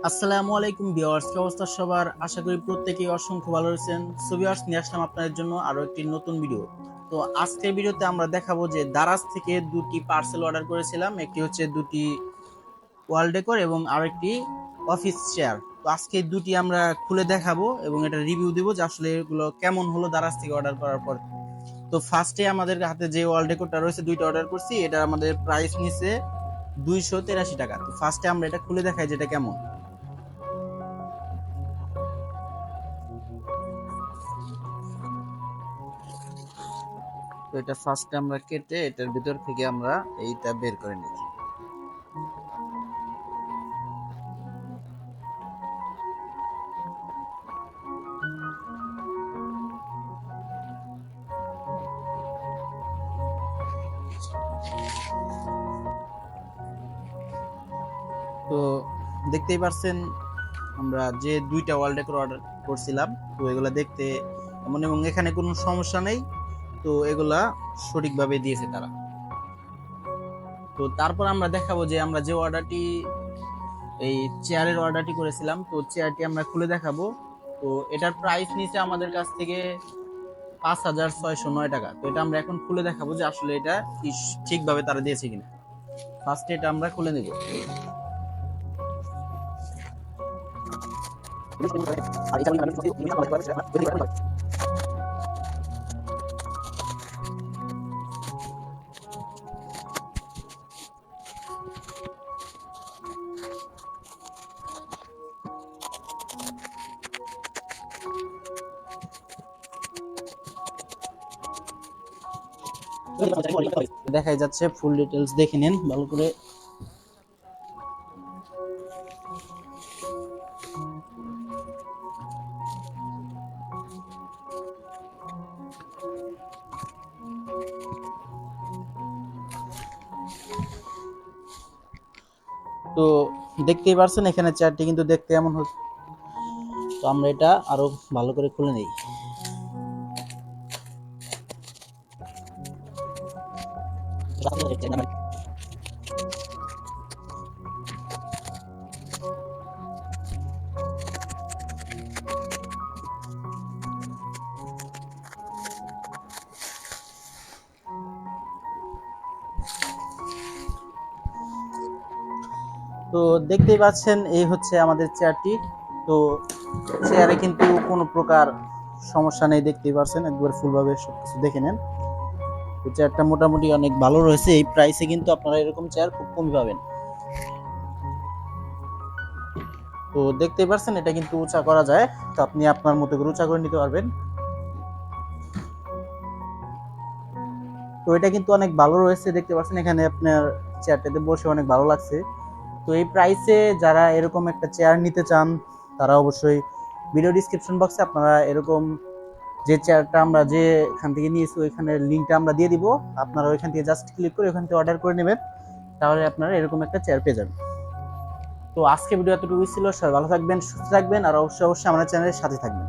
আসসালামু আলাইকুম ভিউয়ার্স, কি অবস্থা সবার? আশা করি প্রত্যেকেই অসংখ্য ভালো রয়েছেন। সো ভিউয়ার্স, নিয়ে আসলাম আপনাদের জন্য আরো একটি নতুন ভিডিও। তো আজকের ভিডিওতে আমরা দেখাবো যে দারাজ থেকে দুটি পার্সেল অর্ডার করেছিলাম। একটি হচ্ছে দুটি ওয়াল ডেকোর এবং আরেকটি অফিস চেয়ার। তো আজকে এই দুটি আমরা খুলে দেখাবো এবং এটা রিভিউ দিব যে আসলে এগুলো কেমন হলো দারাজ থেকে অর্ডার করার পর। তো ফার্স্টে আমাদের হাতে যে ওয়াল ডেকোরটা রয়েছে, দুইটা অর্ডার করছি। এটা আমাদের প্রাইস নিছে 283 টাকা। তো ফার্স্টে আমরা এটা খুলে দেখাই যেটা কেমন। তো এটা ফার্স্টে আমরা কেটে এটার ভিতর থেকে আমরা এইটা বের করে নিই। তো দেখতেই পারছেন আমরা যে দুইটা ওয়াল ডেকোর অর্ডার করছিলাম, তো এগুলা দেখতে এমন এবং এখানে কোনো সমস্যা নেই। তো এগুলা সঠিকভাবে দিয়েছে তারা। তো তারপর আমরা দেখাবো যে আমরা যে অর্ডারটি এই চেয়ারের অর্ডারটি করেছিলাম, তো চেয়ারটি আমরা খুলে দেখাবো। তো এটার প্রাইস নিচে আমাদের কাছ থেকে 5,609 টাকা। তো এটা আমরা এখন খুলে দেখাবো যে আসলে এটা ঠিকভাবে তারা দিয়েছে কিনা। ফার্স্টে এটা আমরা খুলে নেব। দেখাই যাচ্ছে, ফুল ডিটেলস দেখে নেন ভালো করে। তো দেখতেই পারছেন এখানে চেয়ারটি কিন্তু দেখতে এমন হচ্ছে। তো আমরা এটা আরো ভালো করে খুলে নেই। তো দেখতেই পাচ্ছেন এই হচ্ছে আমাদের চেয়ারটি। তো চেয়ারে কিন্তু কোনো প্রকার সমস্যা নেই, দেখতেই পাচ্ছেন একবার ফুলভাবে সবকিছু দেখে নেন। তো চেয়ারটা মোটামুটি অনেক ভালো রয়েছে। এই প্রাইসে কিন্তু আপনারা এরকম চেয়ার খুব কমই পাবেন। তো দেখতেই পাচ্ছেন এটা কিন্তু উঁচা করা যায়। তো আপনি আপনার মতো করে উঁচা করে নিতে পারবেন। তো এটা কিন্তু অনেক ভালো রয়েছে, দেখতে পাচ্ছেন এখানে আপনার চেয়ারটাতে বসে অনেক ভালো লাগছে। তো এই প্রাইসে যারা এরকম একটা চেয়ার নিতে চান, তারা অবশ্যই ভিডিও ডিসক্রিপশন বক্সে আপনারা এরকম যে চেয়ারটা আমরা যে এখান থেকে নিয়েছি ওইখানের লিঙ্কটা আমরা দিয়ে দিব। আপনারা ওইখান থেকে জাস্ট ক্লিক করে ওইখান থেকে অর্ডার করে নেবেন, তাহলে আপনারা এরকম একটা চেয়ার পেয়ে যাবেন। তো আজকে ভিডিও এতটুকুই ছিল। সবাই ভালো থাকবেন, সুস্থ থাকবেন, আর অবশ্যই অবশ্যই আমাদের চ্যানেলের সাথে থাকবেন।